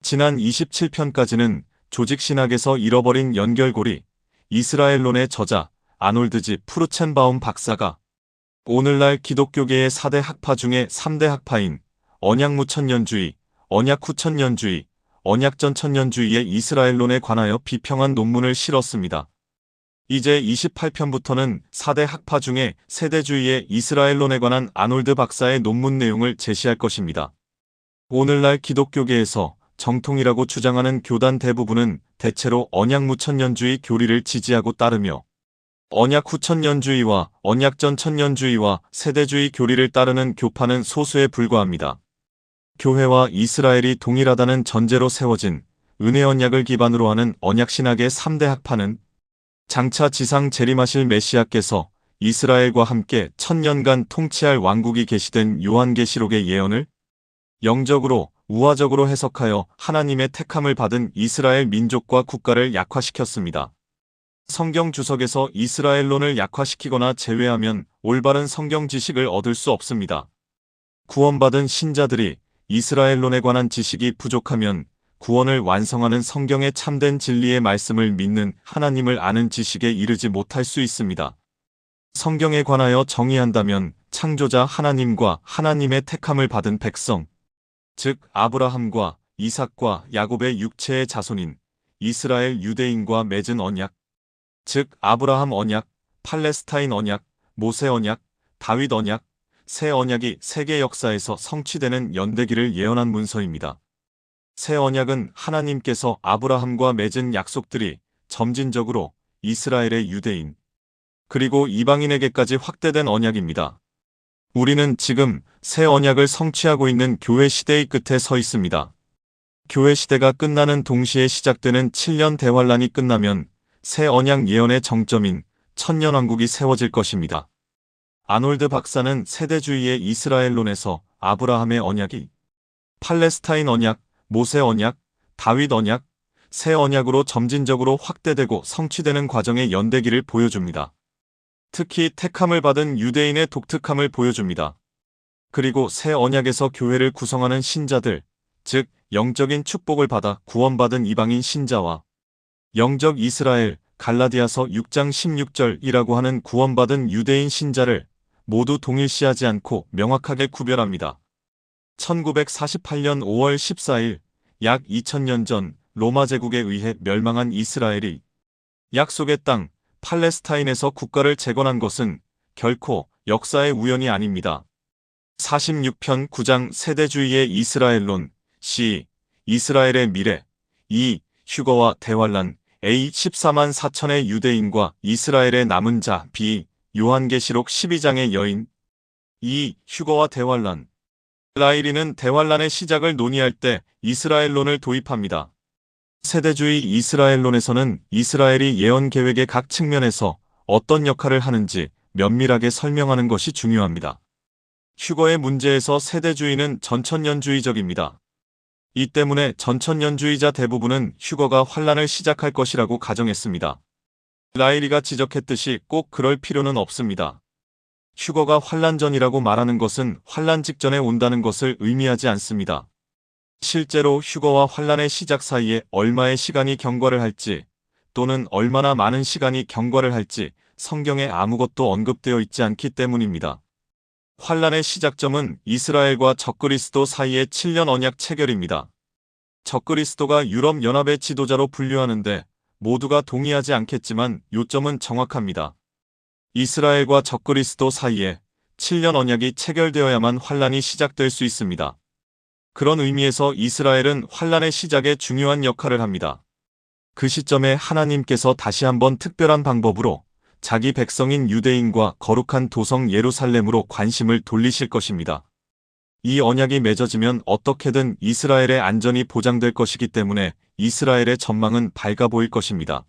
지난 27편까지는 조직신학에서 잃어버린 연결고리, 이스라엘론의 저자 아놀드 G. 프루첸바움 박사가 오늘날 기독교계의 4대 학파 중에 3대 학파인 언약무천년주의, 언약후천년주의, 언약전천년주의의 이스라엘론에 관하여 비평한 논문을 실었습니다. 이제 28편부터는 4대 학파 중에 세대주의의 이스라엘론에 관한 아놀드 박사의 논문 내용을 제시할 것입니다. 오늘날 기독교계에서 정통이라고 주장하는 교단 대부분은 대체로 언약무천년주의 교리를 지지하고 따르며 언약후천년주의와 언약전천년주의와 세대주의 교리를 따르는 교파는 소수에 불과합니다. 교회와 이스라엘이 동일하다는 전제로 세워진 은혜언약을 기반으로 하는 언약신학의 3대 학파는 장차 지상 재림하실 메시아께서 이스라엘과 함께 1000년간 통치할 왕국이 계시된 요한계시록의 예언을 영적으로 우화적으로 해석하여 하나님의 택함을 받은 이스라엘 민족과 국가를 약화시켰습니다. 성경 주석에서 이스라엘론을 약화시키거나 제외하면 올바른 성경 지식을 얻을 수 없습니다. 구원받은 신자들이 이스라엘론에 관한 지식이 부족하면 구원을 완성하는 성경의 참된 진리의 말씀을 믿는 하나님을 아는 지식에 이르지 못할 수 있습니다. 성경에 관하여 정의한다면 창조자 하나님과 하나님의 택함을 받은 백성, 즉 아브라함과 이삭과 야곱의 육체의 자손인 이스라엘 유대인과 맺은 언약, 즉 아브라함 언약, 팔레스타인 언약, 모세 언약, 다윗 언약, 새 언약이 세계 역사에서 성취되는 연대기를 예언한 문서입니다. 새 언약은 하나님께서 아브라함과 맺은 약속들이 점진적으로 이스라엘의 유대인, 그리고 이방인에게까지 확대된 언약입니다. 우리는 지금 새 언약을 성취하고 있는 교회 시대의 끝에 서 있습니다. 교회 시대가 끝나는 동시에 시작되는 7년 대환란이 끝나면 새 언약 예언의 정점인 천년왕국이 세워질 것입니다. 아놀드 박사는 세대주의의 이스라엘론에서 아브라함의 언약이 팔레스타인 언약, 모세 언약, 다윗 언약, 새 언약으로 점진적으로 확대되고 성취되는 과정의 연대기를 보여줍니다. 특히 택함을 받은 유대인의 독특함을 보여줍니다. 그리고 새 언약에서 교회를 구성하는 신자들, 즉 영적인 축복을 받아 구원받은 이방인 신자와 영적 이스라엘, 갈라디아서 6장 16절이라고 하는 구원받은 유대인 신자를 모두 동일시하지 않고 명확하게 구별합니다. 1948년 5월 14일, 약 2000년 전 로마 제국에 의해 멸망한 이스라엘이 약속의 땅 팔레스타인에서 국가를 재건한 것은 결코 역사의 우연이 아닙니다. 46편 9장 세대주의의 이스라엘론, C. 이스라엘의 미래, 2. 휴거와 대환란, A. 14만 4천의 유대인과 이스라엘의 남은 자, B. 요한계시록 12장의 여인, 2. 휴거와 대환란. 라이리는 대환란의 시작을 논의할 때 이스라엘론을 도입합니다. 세대주의 이스라엘론에서는 이스라엘이 예언 계획의 각 측면에서 어떤 역할을 하는지 면밀하게 설명하는 것이 중요합니다. 휴거의 문제에서 세대주의는 전천년주의적입니다. 이 때문에 전천년주의자 대부분은 휴거가 환란을 시작할 것이라고 가정했습니다. 라이리가 지적했듯이 꼭 그럴 필요는 없습니다. 휴거가 환란 전이라고 말하는 것은 환란 직전에 온다는 것을 의미하지 않습니다. 실제로 휴거와 환란의 시작 사이에 얼마의 시간이 경과를 할지 또는 얼마나 많은 시간이 경과를 할지 성경에 아무것도 언급되어 있지 않기 때문입니다. 환란의 시작점은 이스라엘과 적그리스도 사이의 7년 언약 체결입니다. 적그리스도가 유럽연합의 지도자로 분류하는데 모두가 동의하지 않겠지만 요점은 정확합니다. 이스라엘과 적그리스도 사이에 7년 언약이 체결되어야만 환란이 시작될 수 있습니다. 그런 의미에서 이스라엘은 환란의 시작에 중요한 역할을 합니다. 그 시점에 하나님께서 다시 한번 특별한 방법으로 자기 백성인 유대인과 거룩한 도성 예루살렘으로 관심을 돌리실 것입니다. 이 언약이 맺어지면 어떻게든 이스라엘의 안전이 보장될 것이기 때문에 이스라엘의 전망은 밝아 보일 것입니다.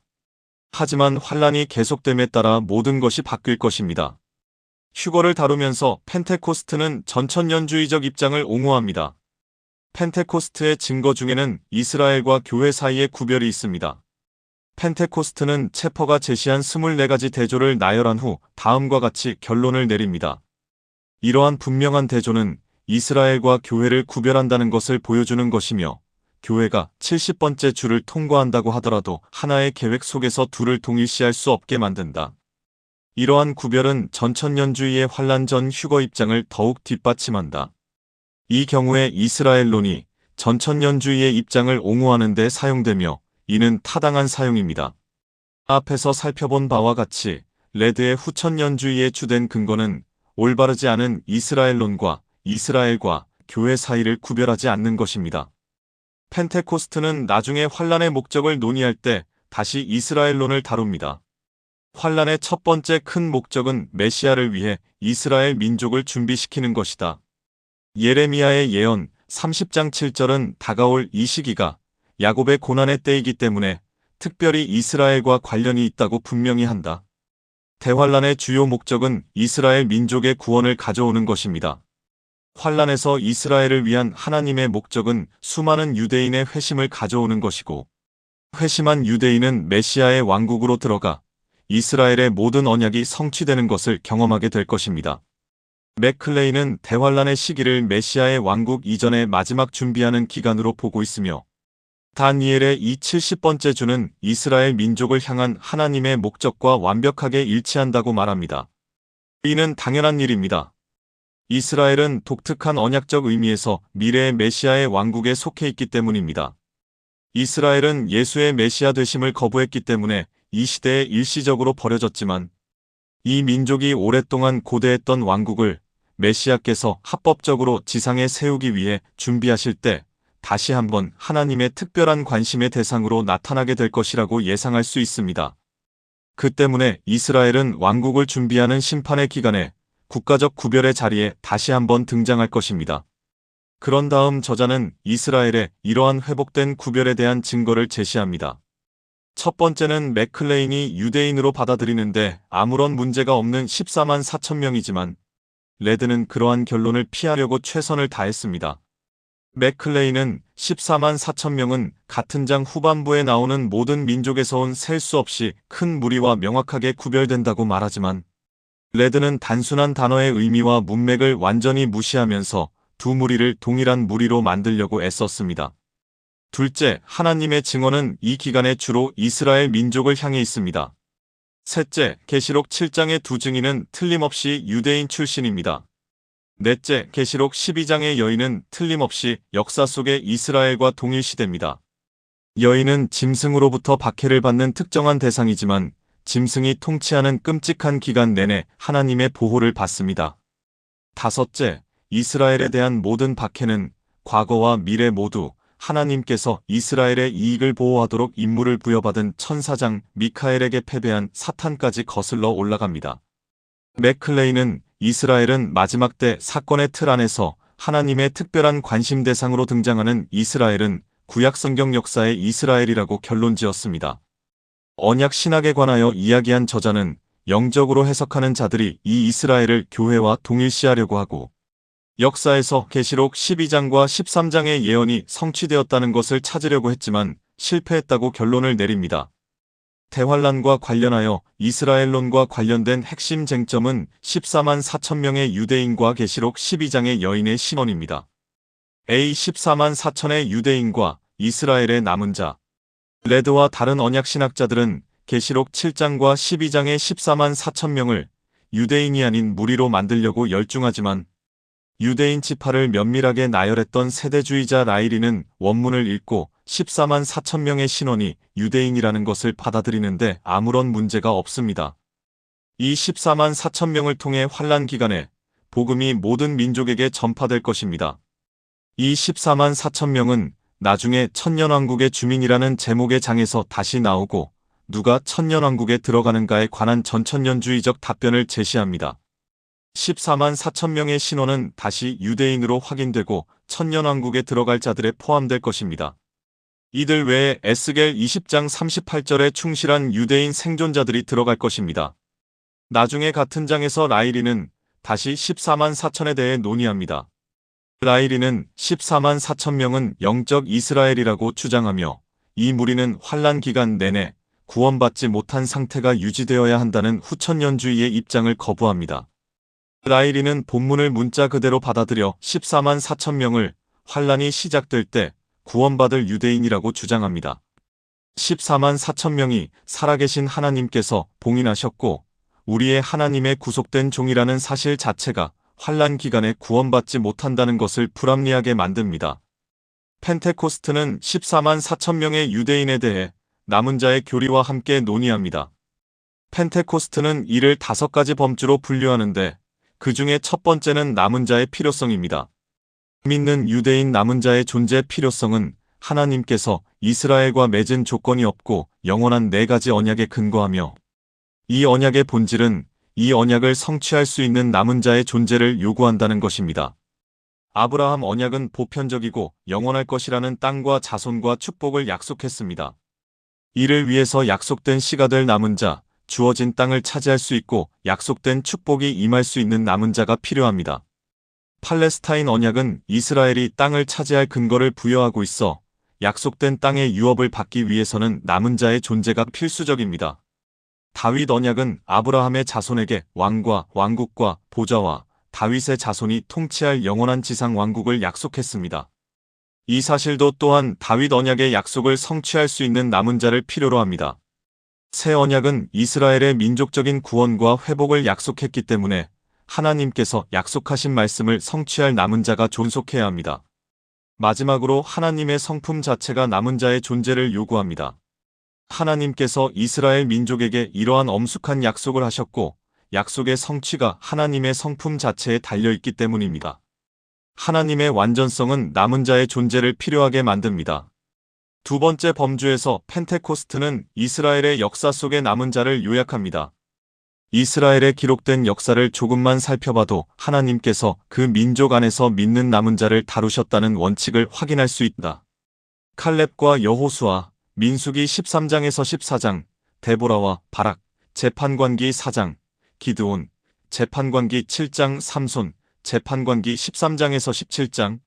하지만 환란이 계속됨에 따라 모든 것이 바뀔 것입니다. 휴거를 다루면서 펜테코스트는 전천년주의적 입장을 옹호합니다. 펜테코스트의 증거 중에는 이스라엘과 교회 사이의 구별이 있습니다. 펜테코스트는 체퍼가 제시한 24가지 대조를 나열한 후 다음과 같이 결론을 내립니다. 이러한 분명한 대조는 이스라엘과 교회를 구별한다는 것을 보여주는 것이며 교회가 70번째 주를 통과한다고 하더라도 하나의 계획 속에서 둘을 동일시할 수 없게 만든다. 이러한 구별은 전천년주의의 환란 전 휴거 입장을 더욱 뒷받침한다. 이 경우에 이스라엘론이 전천년주의의 입장을 옹호하는 데 사용되며 이는 타당한 사용입니다. 앞에서 살펴본 바와 같이 레드의 후천년주의의 주된 근거는 올바르지 않은 이스라엘론과 이스라엘과 교회 사이를 구별하지 않는 것입니다. 펜테코스트는 나중에 환란의 목적을 논의할 때 다시 이스라엘론을 다룹니다. 환란의 첫 번째 큰 목적은 메시아를 위해 이스라엘 민족을 준비시키는 것이다. 예레미야의 예언 30장 7절은 다가올 이 시기가 야곱의 고난의 때이기 때문에 특별히 이스라엘과 관련이 있다고 분명히 한다. 대환란의 주요 목적은 이스라엘 민족의 구원을 가져오는 것입니다. 환란에서 이스라엘을 위한 하나님의 목적은 수많은 유대인의 회심을 가져오는 것이고, 회심한 유대인은 메시아의 왕국으로 들어가 이스라엘의 모든 언약이 성취되는 것을 경험하게 될 것입니다. 맥클레이는 대환란의 시기를 메시아의 왕국 이전의 마지막 준비하는 기간으로 보고 있으며, 다니엘의 이 70번째 주는 이스라엘 민족을 향한 하나님의 목적과 완벽하게 일치한다고 말합니다. 이는 당연한 일입니다. 이스라엘은 독특한 언약적 의미에서 미래의 메시아의 왕국에 속해 있기 때문입니다. 이스라엘은 예수의 메시아 되심을 거부했기 때문에 이 시대에 일시적으로 버려졌지만, 이 민족이 오랫동안 고대했던 왕국을 메시아께서 합법적으로 지상에 세우기 위해 준비하실 때 다시 한번 하나님의 특별한 관심의 대상으로 나타나게 될 것이라고 예상할 수 있습니다. 그 때문에 이스라엘은 왕국을 준비하는 심판의 기간에 국가적 구별의 자리에 다시 한번 등장할 것입니다. 그런 다음 저자는 이스라엘의 이러한 회복된 구별에 대한 증거를 제시합니다. 첫 번째는 맥클레인이 유대인으로 받아들이는데 아무런 문제가 없는 14만 4천 명이지만 레드는 그러한 결론을 피하려고 최선을 다했습니다. 맥클레인은 14만 4천 명은 같은 장 후반부에 나오는 모든 민족에서 온 셀 수 없이 큰 무리와 명확하게 구별된다고 말하지만, 레드는 단순한 단어의 의미와 문맥을 완전히 무시하면서 두 무리를 동일한 무리로 만들려고 애썼습니다. 둘째, 하나님의 증언은 이 기간에 주로 이스라엘 민족을 향해 있습니다. 셋째, 계시록 7장의 두 증인은 틀림없이 유대인 출신입니다. 넷째, 계시록 12장의 여인은 틀림없이 역사 속의 이스라엘과 동일시됩니다. 여인은 짐승으로부터 박해를 받는 특정한 대상이지만 짐승이 통치하는 끔찍한 기간 내내 하나님의 보호를 받습니다. 다섯째, 이스라엘에 대한 모든 박해는 과거와 미래 모두 하나님께서 이스라엘의 이익을 보호하도록 임무를 부여받은 천사장 미카엘에게 패배한 사탄까지 거슬러 올라갑니다. 맥클레이는 이스라엘은 마지막 때 사건의 틀 안에서 하나님의 특별한 관심 대상으로 등장하는 이스라엘은 구약 성경 역사의 이스라엘이라고 결론지었습니다. 언약 신학에 관하여 이야기한 저자는 영적으로 해석하는 자들이 이 이스라엘을 교회와 동일시하려고 하고, 역사에서 계시록 12장과 13장의 예언이 성취되었다는 것을 찾으려고 했지만 실패했다고 결론을 내립니다. 대환란과 관련하여 이스라엘론과 관련된 핵심 쟁점은 14만 4천 명의 유대인과 계시록 12장의 여인의 신원입니다. A 14만 4천의 유대인과 이스라엘의 남은 자. 레드와 다른 언약신학자들은 계시록 7장과 12장의 14만 4천 명을 유대인이 아닌 무리로 만들려고 열중하지만, 유대인 지파를 면밀하게 나열했던 세대주의자 라이리는 원문을 읽고 14만 4천 명의 신원이 유대인이라는 것을 받아들이는데 아무런 문제가 없습니다. 이 14만 4천 명을 통해 환란 기간에 복음이 모든 민족에게 전파될 것입니다. 이 14만 4천 명은 나중에 천년왕국의 주민이라는 제목의 장에서 다시 나오고 누가 천년왕국에 들어가는가에 관한 전천년주의적 답변을 제시합니다. 14만 4천 명의 신원은 다시 유대인으로 확인되고 천년왕국에 들어갈 자들에 포함될 것입니다. 이들 외에 에스겔 20장 38절에 충실한 유대인 생존자들이 들어갈 것입니다. 나중에 같은 장에서 라이리는 다시 14만 4천에 대해 논의합니다. 라이리는 14만 4천 명은 영적 이스라엘이라고 주장하며 이 무리는 환란 기간 내내 구원받지 못한 상태가 유지되어야 한다는 후천년주의의 입장을 거부합니다. 라이리는 본문을 문자 그대로 받아들여 14만 4천 명을 환란이 시작될 때 구원받을 유대인이라고 주장합니다. 14만 4천 명이 살아계신 하나님께서 봉인하셨고 우리의 하나님의 구속된 종이라는 사실 자체가 환란 기간에 구원받지 못한다는 것을 불합리하게 만듭니다. 펜테코스트는 14만 4천 명의 유대인에 대해 남은 자의 교리와 함께 논의합니다. 펜테코스트는 이를 5가지 범주로 분류하는데 그 중에 첫 번째는 남은 자의 필요성입니다. 믿는 유대인 남은 자의 존재 필요성은 하나님께서 이스라엘과 맺은 조건이 없고 영원한 4가지 언약에 근거하며 이 언약의 본질은 이 언약을 성취할 수 있는 남은 자의 존재를 요구한다는 것입니다. 아브라함 언약은 보편적이고 영원할 것이라는 땅과 자손과 축복을 약속했습니다. 이를 위해서 약속된 씨가 될 남은 자, 주어진 땅을 차지할 수 있고 약속된 축복이 임할 수 있는 남은 자가 필요합니다. 팔레스타인 언약은 이스라엘이 땅을 차지할 근거를 부여하고 있어 약속된 땅의 유업을 받기 위해서는 남은 자의 존재가 필수적입니다. 다윗 언약은 아브라함의 자손에게 왕과 왕국과 보좌와 다윗의 자손이 통치할 영원한 지상 왕국을 약속했습니다. 이 사실도 또한 다윗 언약의 약속을 성취할 수 있는 남은 자를 필요로 합니다. 새 언약은 이스라엘의 민족적인 구원과 회복을 약속했기 때문에 하나님께서 약속하신 말씀을 성취할 남은 자가 존속해야 합니다. 마지막으로 하나님의 성품 자체가 남은 자의 존재를 요구합니다. 하나님께서 이스라엘 민족에게 이러한 엄숙한 약속을 하셨고 약속의 성취가 하나님의 성품 자체에 달려있기 때문입니다. 하나님의 완전성은 남은 자의 존재를 필요하게 만듭니다. 두 번째 범주에서 펜테코스트는 이스라엘의 역사 속의 남은 자를 요약합니다. 이스라엘에 기록된 역사를 조금만 살펴봐도 하나님께서 그 민족 안에서 믿는 남은 자를 다루셨다는 원칙을 확인할 수 있다. 칼렙과 여호수아, 민수기 13장에서 14장, 데보라와 바락, 재판관기 4장, 기드온, 재판관기 7장, 삼손, 재판관기 13장에서 17장,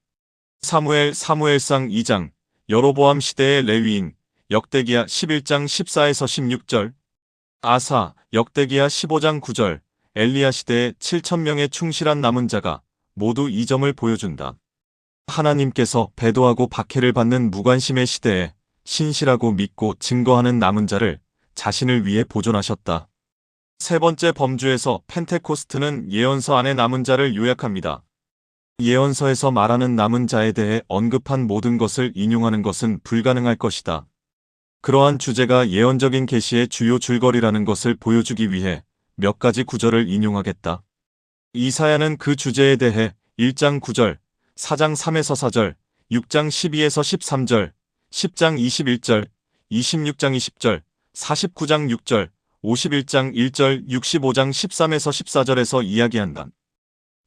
사무엘상 2장, 여로보암 시대의 레위인, 역대기야 11장 14에서 16절, 아사, 역대기야 15장 9절, 엘리야 시대의 7,000명의 충실한 남은 자가 모두 이 점을 보여준다. 하나님께서 배도하고 박해를 받는 무관심의 시대에 신실하고 믿고 증거하는 남은 자를 자신을 위해 보존하셨다. 세 번째 범주에서 펜테코스트는 예언서 안의 남은 자를 요약합니다. 예언서에서 말하는 남은 자에 대해 언급한 모든 것을 인용하는 것은 불가능할 것이다. 그러한 주제가 예언적인 계시의 주요 줄거리라는 것을 보여주기 위해 몇 가지 구절을 인용하겠다. 이사야는 그 주제에 대해 1장 9절, 4장 3에서 4절, 6장 12에서 13절, 10장 21절, 26장 20절, 49장 6절, 51장 1절, 65장 13에서 14절에서 이야기한다.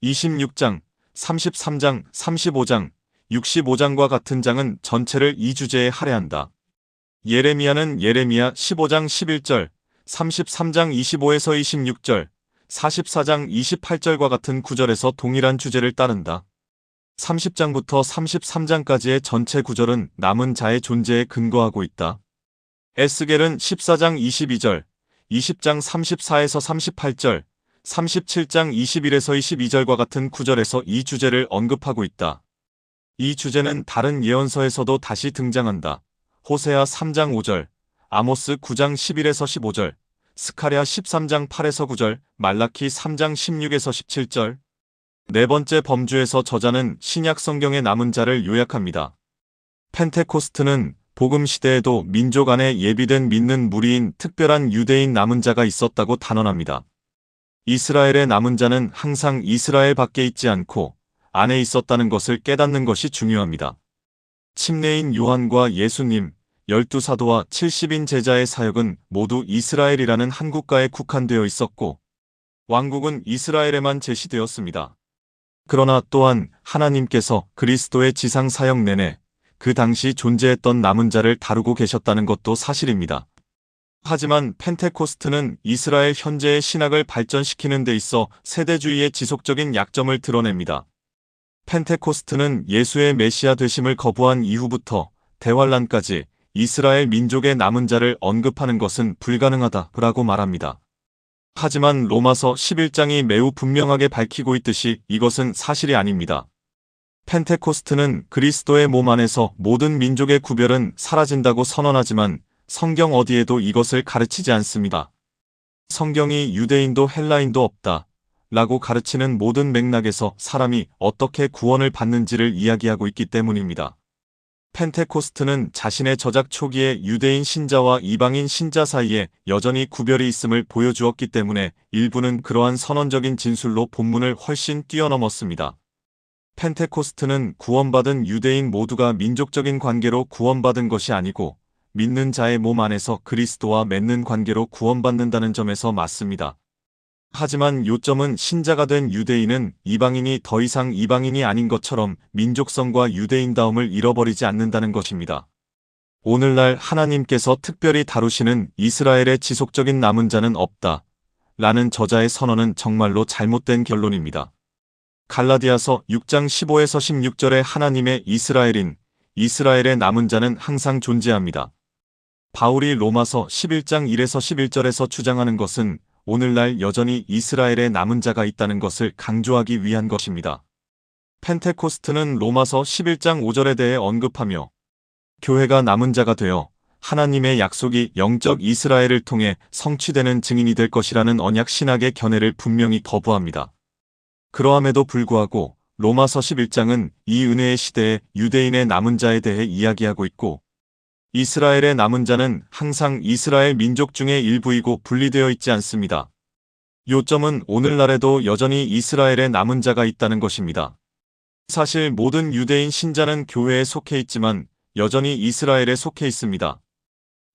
26장, 33장, 35장, 65장과 같은 장은 전체를 이 주제에 할애한다. 예레미야는 예레미야 15장 11절, 33장 25에서 26절, 44장 28절과 같은 구절에서 동일한 주제를 따른다. 30장부터 33장까지의 전체 구절은 남은 자의 존재에 근거하고 있다. 에스겔은 14장 22절, 20장 34에서 38절, 37장 21에서 22절과 같은 구절에서 이 주제를 언급하고 있다. 이 주제는 다른 예언서에서도 다시 등장한다. 호세아 3장 5절, 아모스 9장 11에서 15절, 스가랴 13장 8에서 9절, 말라키 3장 16에서 17절. 네 번째 범주에서 저자는 신약 성경의 남은 자를 요약합니다. 펜테코스트는 복음 시대에도 민족 안에 예비된 믿는 무리인 특별한 유대인 남은 자가 있었다고 단언합니다. 이스라엘의 남은 자는 항상 이스라엘 밖에 있지 않고 안에 있었다는 것을 깨닫는 것이 중요합니다. 침례인 요한과 예수님, 12사도와 70인 제자의 사역은 모두 이스라엘이라는 한 국가에 국한되어 있었고 왕국은 이스라엘에만 제시되었습니다. 그러나 또한 하나님께서 그리스도의 지상 사역 내내 그 당시 존재했던 남은 자를 다루고 계셨다는 것도 사실입니다. 하지만 펜테코스트는 이스라엘 현재의 신학을 발전시키는 데 있어 세대주의의 지속적인 약점을 드러냅니다. 펜테코스트는 예수의 메시아 되심을 거부한 이후부터 대환란까지 이스라엘 민족의 남은 자를 언급하는 것은 불가능하다라고 말합니다. 하지만 로마서 11장이 매우 분명하게 밝히고 있듯이 이것은 사실이 아닙니다. 펜테코스트는 그리스도의 몸 안에서 모든 민족의 구별은 사라진다고 선언하지만 성경 어디에도 이것을 가르치지 않습니다. 성경이 유대인도 헬라인도 없다 라고 가르치는 모든 맥락에서 사람이 어떻게 구원을 받는지를 이야기하고 있기 때문입니다. 펜테코스트는 자신의 저작 초기에 유대인 신자와 이방인 신자 사이에 여전히 구별이 있음을 보여주었기 때문에 일부는 그러한 선언적인 진술로 본문을 훨씬 뛰어넘었습니다. 펜테코스트는 구원받은 유대인 모두가 민족적인 관계로 구원받은 것이 아니고 믿는 자의 몸 안에서 그리스도와 맺는 관계로 구원받는다는 점에서 맞습니다. 하지만 요점은 신자가 된 유대인은 이방인이 더 이상 이방인이 아닌 것처럼 민족성과 유대인다움을 잃어버리지 않는다는 것입니다. 오늘날 하나님께서 특별히 다루시는 이스라엘의 지속적인 남은 자는 없다 라는 저자의 선언은 정말로 잘못된 결론입니다. 갈라디아서 6장 15에서 16절에 하나님의 이스라엘인 이스라엘의 남은 자는 항상 존재합니다. 바울이 로마서 11장 1에서 11절에서 주장하는 것은 오늘날 여전히 이스라엘의 남은 자가 있다는 것을 강조하기 위한 것입니다. 펜테코스트는 로마서 11장 5절에 대해 언급하며 교회가 남은 자가 되어 하나님의 약속이 영적 이스라엘을 통해 성취되는 증인이 될 것이라는 언약 신학의 견해를 분명히 거부합니다. 그러함에도 불구하고 로마서 11장은 이 은혜의 시대에 유대인의 남은 자에 대해 이야기하고 있고 이스라엘의 남은 자는 항상 이스라엘 민족 중의 일부이고 분리되어 있지 않습니다. 요점은 오늘날에도 여전히 이스라엘의 남은 자가 있다는 것입니다. 사실 모든 유대인 신자는 교회에 속해 있지만 여전히 이스라엘에 속해 있습니다.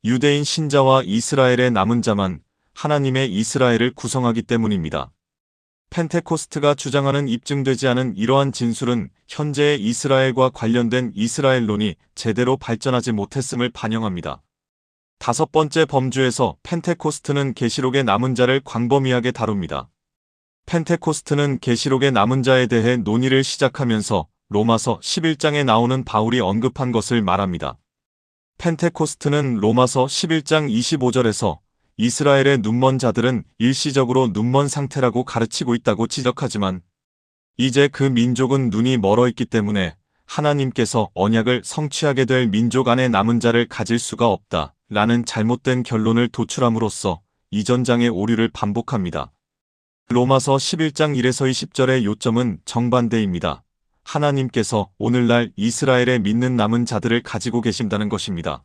유대인 신자와 이스라엘의 남은 자만 하나님의 이스라엘을 구성하기 때문입니다. 펜테코스트가 주장하는 입증되지 않은 이러한 진술은 현재의 이스라엘과 관련된 이스라엘론이 제대로 발전하지 못했음을 반영합니다. 다섯 번째 범주에서 펜테코스트는 계시록의 남은 자를 광범위하게 다룹니다. 펜테코스트는 계시록의 남은 자에 대해 논의를 시작하면서 로마서 11장에 나오는 바울이 언급한 것을 말합니다. 펜테코스트는 로마서 11장 25절에서 이스라엘의 눈먼 자들은 일시적으로 눈먼 상태라고 가르치고 있다고 지적하지만 이제 그 민족은 눈이 멀어 있기 때문에 하나님께서 언약을 성취하게 될 민족 안에 남은 자를 가질 수가 없다 라는 잘못된 결론을 도출함으로써 이전 장의 오류를 반복합니다. 로마서 11장 1에서 20절의 요점은 정반대입니다. 하나님께서 오늘날 이스라엘에 믿는 남은 자들을 가지고 계신다는 것입니다.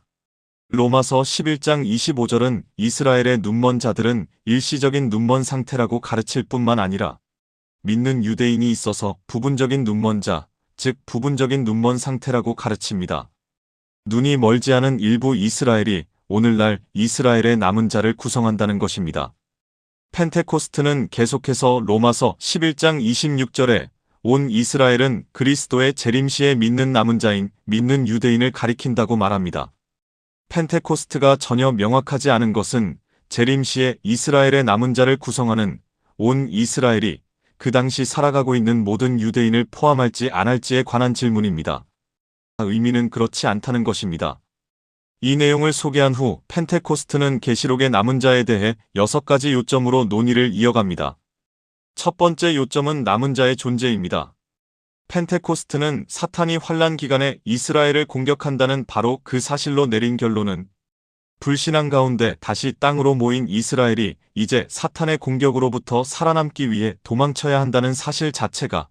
로마서 11장 25절은 이스라엘의 눈먼 자들은 일시적인 눈먼 상태라고 가르칠 뿐만 아니라 믿는 유대인이 있어서 부분적인 눈먼 자, 즉 부분적인 눈먼 상태라고 가르칩니다. 눈이 멀지 않은 일부 이스라엘이 오늘날 이스라엘의 남은 자를 구성한다는 것입니다. 펜테코스트는 계속해서 로마서 11장 26절에 온 이스라엘은 그리스도의 재림시에 믿는 남은 자인 믿는 유대인을 가리킨다고 말합니다. 펜테코스트가 전혀 명확하지 않은 것은 재림시에 이스라엘의 남은 자를 구성하는 온 이스라엘이 그 당시 살아가고 있는 모든 유대인을 포함할지 안 할지에 관한 질문입니다. 의미는 그렇지 않다는 것입니다. 이 내용을 소개한 후 펜테코스트는 계시록의 남은 자에 대해 6가지 요점으로 논의를 이어갑니다. 첫 번째 요점은 남은 자의 존재입니다. 펜테코스트는 사탄이 환란 기간에 이스라엘을 공격한다는 바로 그 사실로 내린 결론은 불신앙 가운데 다시 땅으로 모인 이스라엘이 이제 사탄의 공격으로부터 살아남기 위해 도망쳐야 한다는 사실 자체가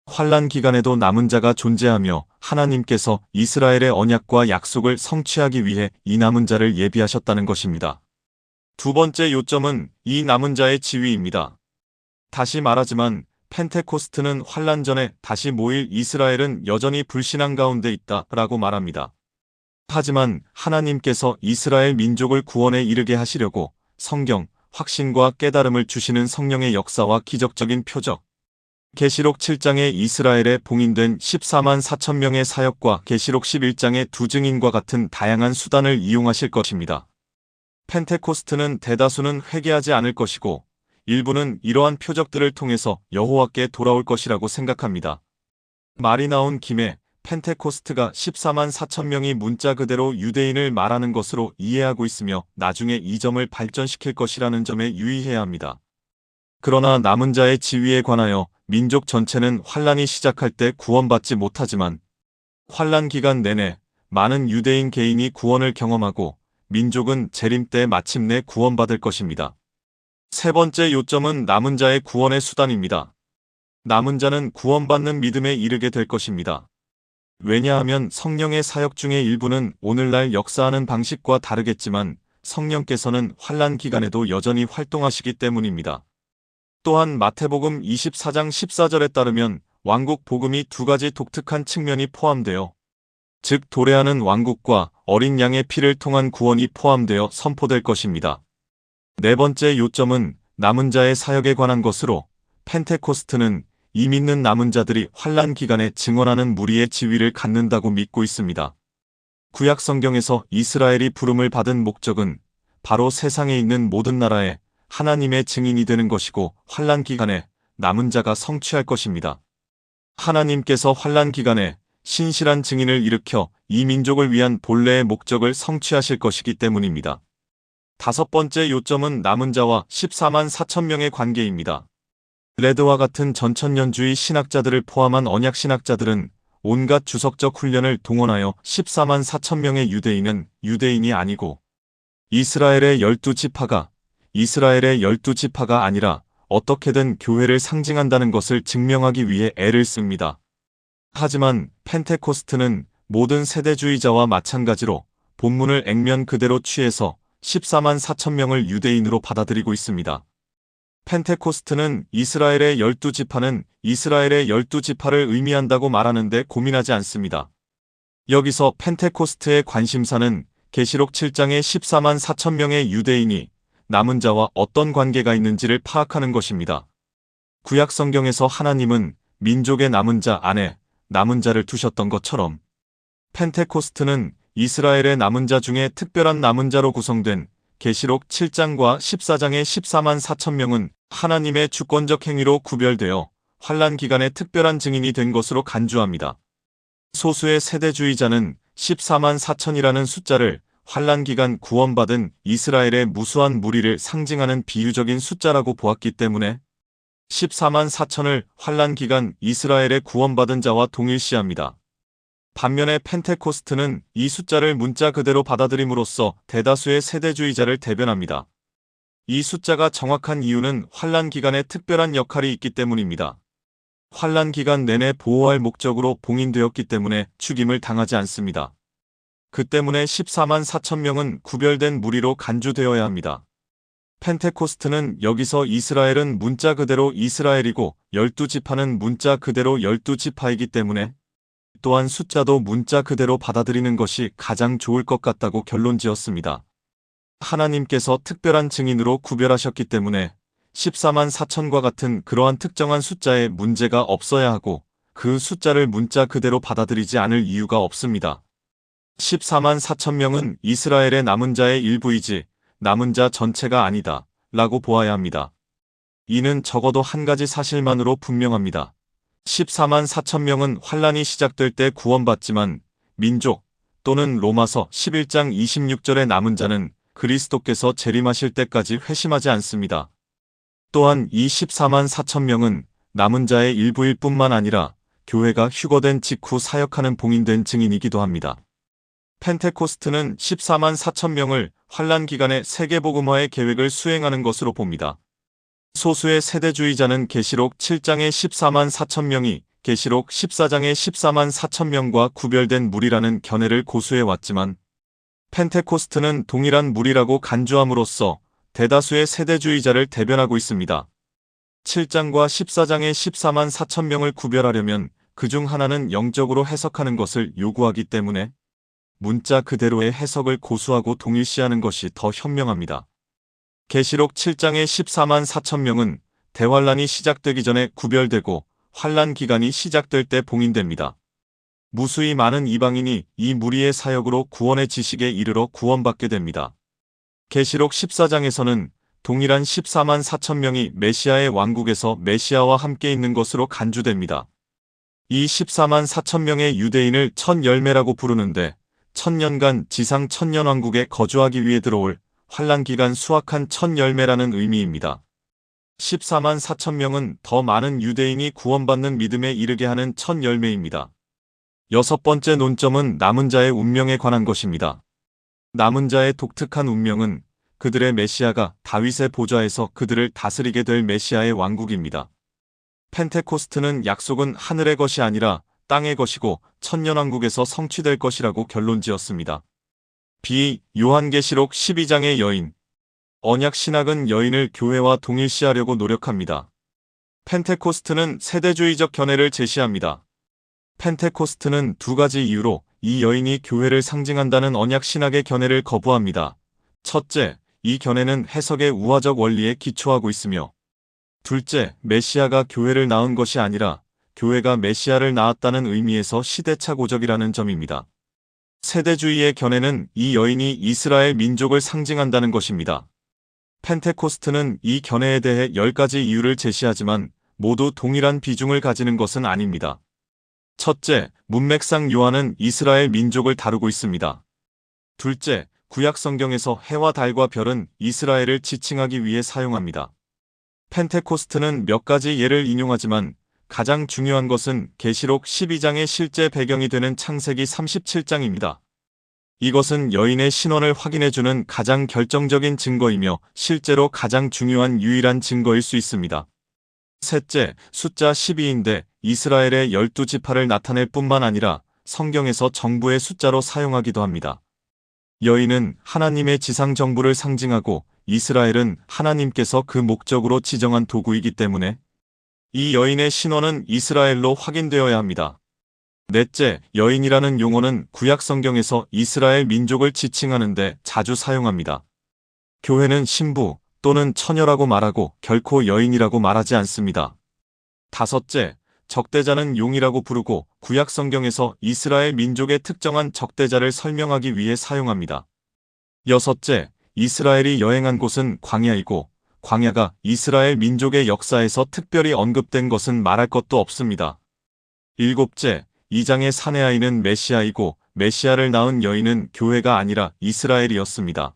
환란 기간에도 남은 자가 존재하며 하나님께서 이스라엘의 언약과 약속을 성취하기 위해 이 남은 자를 예비하셨다는 것입니다. 두 번째 요점은 이 남은 자의 지위입니다. 다시 말하지만 펜테코스트는 환란 전에 다시 모일 이스라엘은 여전히 불신앙 가운데 있다라고 말합니다. 하지만 하나님께서 이스라엘 민족을 구원에 이르게 하시려고 성경, 확신과 깨달음을 주시는 성령의 역사와 기적적인 표적, 계시록 7장의 이스라엘에 봉인된 14만 4천 명의 사역과 계시록 11장의 두 증인과 같은 다양한 수단을 이용하실 것입니다. 펜테코스트는 대다수는 회개하지 않을 것이고 일부는 이러한 표적들을 통해서 여호와께 돌아올 것이라고 생각합니다. 말이 나온 김에 펜테코스트가 14만 4천 명이 문자 그대로 유대인을 말하는 것으로 이해하고 있으며 나중에 이 점을 발전시킬 것이라는 점에 유의해야 합니다. 그러나 남은 자의 지위에 관하여 민족 전체는 환란이 시작할 때 구원받지 못하지만 환란 기간 내내 많은 유대인 개인이 구원을 경험하고 민족은 재림 때 마침내 구원받을 것입니다. 세 번째 요점은 남은 자의 구원의 수단입니다. 남은 자는 구원받는 믿음에 이르게 될 것입니다. 왜냐하면 성령의 사역 중의 일부는 오늘날 역사하는 방식과 다르겠지만 성령께서는 환란 기간에도 여전히 활동하시기 때문입니다. 또한 마태복음 24장 14절에 따르면 왕국 복음이 두 가지 독특한 측면이 포함되어 즉 도래하는 왕국과 어린 양의 피를 통한 구원이 포함되어 선포될 것입니다. 네 번째 요점은 남은 자의 사역에 관한 것으로 펜테코스트는 이 믿는 남은 자들이 환란 기간에 증언하는 무리의 지위를 갖는다고 믿고 있습니다. 구약 성경에서 이스라엘이 부름을 받은 목적은 바로 세상에 있는 모든 나라에 하나님의 증인이 되는 것이고 환란 기간에 남은 자가 성취할 것입니다. 하나님께서 환란 기간에 신실한 증인을 일으켜 이 민족을 위한 본래의 목적을 성취하실 것이기 때문입니다. 다섯 번째 요점은 남은 자와 14만 4천 명의 관계입니다. 레드와 같은 전천년주의 신학자들을 포함한 언약신학자들은 온갖 주석적 훈련을 동원하여 14만 4천 명의 유대인은 유대인이 아니고 이스라엘의 12지파가 아니라 어떻게든 교회를 상징한다는 것을 증명하기 위해 애를 씁니다. 하지만 펜테코스트는 모든 세대주의자와 마찬가지로 본문을 액면 그대로 취해서 14만 4천 명을 유대인으로 받아들이고 있습니다. 펜테코스트는 이스라엘의 12지파는 이스라엘의 12지파를 의미한다고 말하는데 고민하지 않습니다. 여기서 펜테코스트의 관심사는 계시록 7장의 14만 4천 명의 유대인이 남은 자와 어떤 관계가 있는지를 파악하는 것입니다. 구약 성경에서 하나님은 민족의 남은 자 안에 남은 자를 두셨던 것처럼 펜테코스트는 이스라엘의 남은 자 중에 특별한 남은 자로 구성된 계시록 7장과 14장의 14만 4천 명은 하나님의 주권적 행위로 구별되어 환란 기간에 특별한 증인이 된 것으로 간주합니다. 소수의 세대주의자는 14만 4천이라는 숫자를 환란 기간 구원받은 이스라엘의 무수한 무리를 상징하는 비유적인 숫자라고 보았기 때문에 14만 4천을 환란 기간 이스라엘의 구원받은 자와 동일시합니다. 반면에 펜테코스트는 이 숫자를 문자 그대로 받아들임으로써 대다수의 세대주의자를 대변합니다. 이 숫자가 정확한 이유는 환란 기간에 특별한 역할이 있기 때문입니다. 환란 기간 내내 보호할 목적으로 봉인되었기 때문에 죽임을 당하지 않습니다. 그 때문에 14만 4천 명은 구별된 무리로 간주되어야 합니다. 펜테코스트는 여기서 이스라엘은 문자 그대로 이스라엘이고 12지파는 문자 그대로 12지파이기 때문에 또한 숫자도 문자 그대로 받아들이는 것이 가장 좋을 것 같다고 결론지었습니다. 하나님께서 특별한 증인으로 구별하셨기 때문에 14만 4천과 같은 그러한 특정한 숫자에 문제가 없어야 하고 그 숫자를 문자 그대로 받아들이지 않을 이유가 없습니다. 14만 4천 명은 이스라엘의 남은 자의 일부이지 남은 자 전체가 아니다 라고 보아야 합니다. 이는 적어도 한 가지 사실만으로 분명합니다. 14만 4천 명은 환란이 시작될 때 구원받지만 민족 또는 로마서 11장 26절의 남은 자는 그리스도께서 재림하실 때까지 회심하지 않습니다. 또한 이 14만 4천 명은 남은 자의 일부일 뿐만 아니라 교회가 휴거된 직후 사역하는 봉인된 증인이기도 합니다. 펜테코스트는 14만 4천 명을 환란 기간에 세계복음화의 계획을 수행하는 것으로 봅니다. 소수의 세대주의자는 계시록 7장의 14만 4천 명이 계시록 14장의 14만 4천 명과 구별된 무리라는 견해를 고수해왔지만 펜테코스트는 동일한 무리라고 간주함으로써 대다수의 세대주의자를 대변하고 있습니다. 7장과 14장의 14만 4천 명을 구별하려면 그중 하나는 영적으로 해석하는 것을 요구하기 때문에 문자 그대로의 해석을 고수하고 동일시하는 것이 더 현명합니다. 계시록 7장의 14만 4천 명은 대환란이 시작되기 전에 구별되고 환란 기간이 시작될 때 봉인됩니다. 무수히 많은 이방인이 이 무리의 사역으로 구원의 지식에 이르러 구원받게 됩니다. 계시록 14장에서는 동일한 14만 4천 명이 메시아의 왕국에서 메시아와 함께 있는 것으로 간주됩니다. 이 14만 4천 명의 유대인을 첫 열매라고 부르는데 1000년간 지상 천년왕국에 거주하기 위해 들어올 환란 기간 수확한 첫 열매라는 의미입니다. 14만 4천 명은 더 많은 유대인이 구원받는 믿음에 이르게 하는 첫 열매입니다. 여섯 번째 논점은 남은 자의 운명에 관한 것입니다. 남은 자의 독특한 운명은 그들의 메시아가 다윗의 보좌에서 그들을 다스리게 될 메시아의 왕국입니다. 펜테코스트는 약속은 하늘의 것이 아니라 땅의 것이고 천년왕국에서 성취될 것이라고 결론지었습니다. 요한계시록 12장의 여인. 언약 신학은 여인을 교회와 동일시하려고 노력합니다. 펜테코스트는 세대주의적 견해를 제시합니다. 펜테코스트는 두 가지 이유로 이 여인이 교회를 상징한다는 언약 신학의 견해를 거부합니다. 첫째, 이 견해는 해석의 우화적 원리에 기초하고 있으며, 둘째, 메시아가 교회를 낳은 것이 아니라 교회가 메시아를 낳았다는 의미에서 시대착오적이라는 점입니다. 세대주의의 견해는 이 여인이 이스라엘 민족을 상징한다는 것입니다. 펜테코스트는 이 견해에 대해 10가지 이유를 제시하지만 모두 동일한 비중을 가지는 것은 아닙니다. 첫째, 문맥상 요한은 이스라엘 민족을 다루고 있습니다. 둘째, 구약 성경에서 해와 달과 별은 이스라엘을 지칭하기 위해 사용합니다. 펜테코스트는 몇 가지 예를 인용하지만 가장 중요한 것은 계시록 12장의 실제 배경이 되는 창세기 37장입니다. 이것은 여인의 신원을 확인해주는 가장 결정적인 증거이며 실제로 가장 중요한 유일한 증거일 수 있습니다. 셋째, 숫자 12인데 이스라엘의 12지파를 나타낼 뿐만 아니라 성경에서 정부의 숫자로 사용하기도 합니다. 여인은 하나님의 지상 정부를 상징하고 이스라엘은 하나님께서 그 목적으로 지정한 도구이기 때문에 이 여인의 신원은 이스라엘로 확인되어야 합니다. 넷째, 여인이라는 용어는 구약 성경에서 이스라엘 민족을 지칭하는데 자주 사용합니다. 교회는 신부 또는 처녀라고 말하고 결코 여인이라고 말하지 않습니다. 다섯째, 적대자는 용이라고 부르고 구약 성경에서 이스라엘 민족의 특정한 적대자를 설명하기 위해 사용합니다. 여섯째, 이스라엘이 여행한 곳은 광야이고 광야가 이스라엘 민족의 역사에서 특별히 언급된 것은 말할 것도 없습니다. 일곱째, 2장의 사내아이는 메시아이고 메시아를 낳은 여인은 교회가 아니라 이스라엘이었습니다.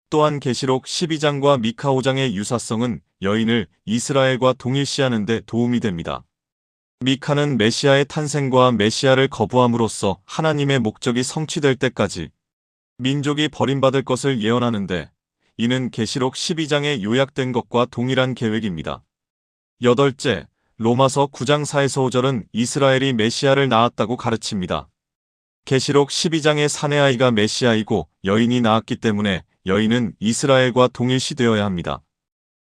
또한 계시록 12장과 미카 5장의 유사성은 여인을 이스라엘과 동일시하는 데 도움이 됩니다. 미카는 메시아의 탄생과 메시아를 거부함으로써 하나님의 목적이 성취될 때까지 민족이 버림받을 것을 예언하는데 이는 계시록 12장에 요약된 것과 동일한 계획입니다. 여덟째, 로마서 9장 4에서 5절은 이스라엘이 메시아를 낳았다고 가르칩니다. 계시록 12장의 사내아이가 메시아이고 여인이 낳았기 때문에 여인은 이스라엘과 동일시되어야 합니다.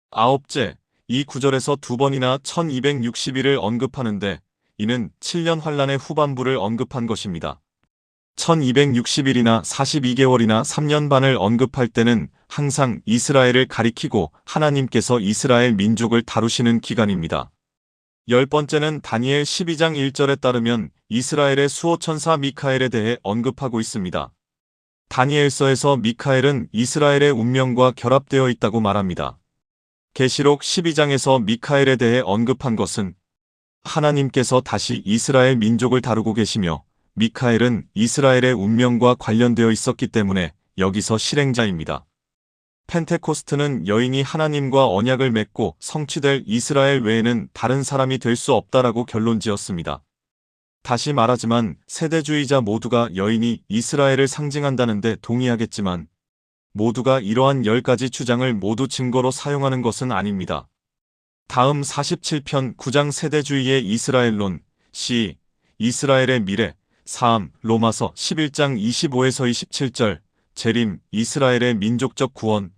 아홉째, 이 구절에서 두 번이나 1260일을 언급하는데 이는 7년 환란의 후반부를 언급한 것입니다. 1260일이나 42개월이나 3년 반을 언급할 때는 항상 이스라엘을 가리키고 하나님께서 이스라엘 민족을 다루시는 기간입니다. 열 번째는 다니엘 12장 1절에 따르면 이스라엘의 수호천사 미카엘에 대해 언급하고 있습니다. 다니엘서에서 미카엘은 이스라엘의 운명과 결합되어 있다고 말합니다. 계시록 12장에서 미카엘에 대해 언급한 것은 하나님께서 다시 이스라엘 민족을 다루고 계시며 미카엘은 이스라엘의 운명과 관련되어 있었기 때문에 여기서 실행자입니다. 펜테코스트는 여인이 하나님과 언약을 맺고 성취될 이스라엘 외에는 다른 사람이 될 수 없다라고 결론지었습니다. 다시 말하지만 세대주의자 모두가 여인이 이스라엘을 상징한다는데 동의하겠지만 모두가 이러한 10가지 주장을 모두 증거로 사용하는 것은 아닙니다. 다음 47편 9장 세대주의의 이스라엘론 C. 이스라엘의 미래 3. 로마서 11장 25에서 27절 재림 이스라엘의 민족적 구원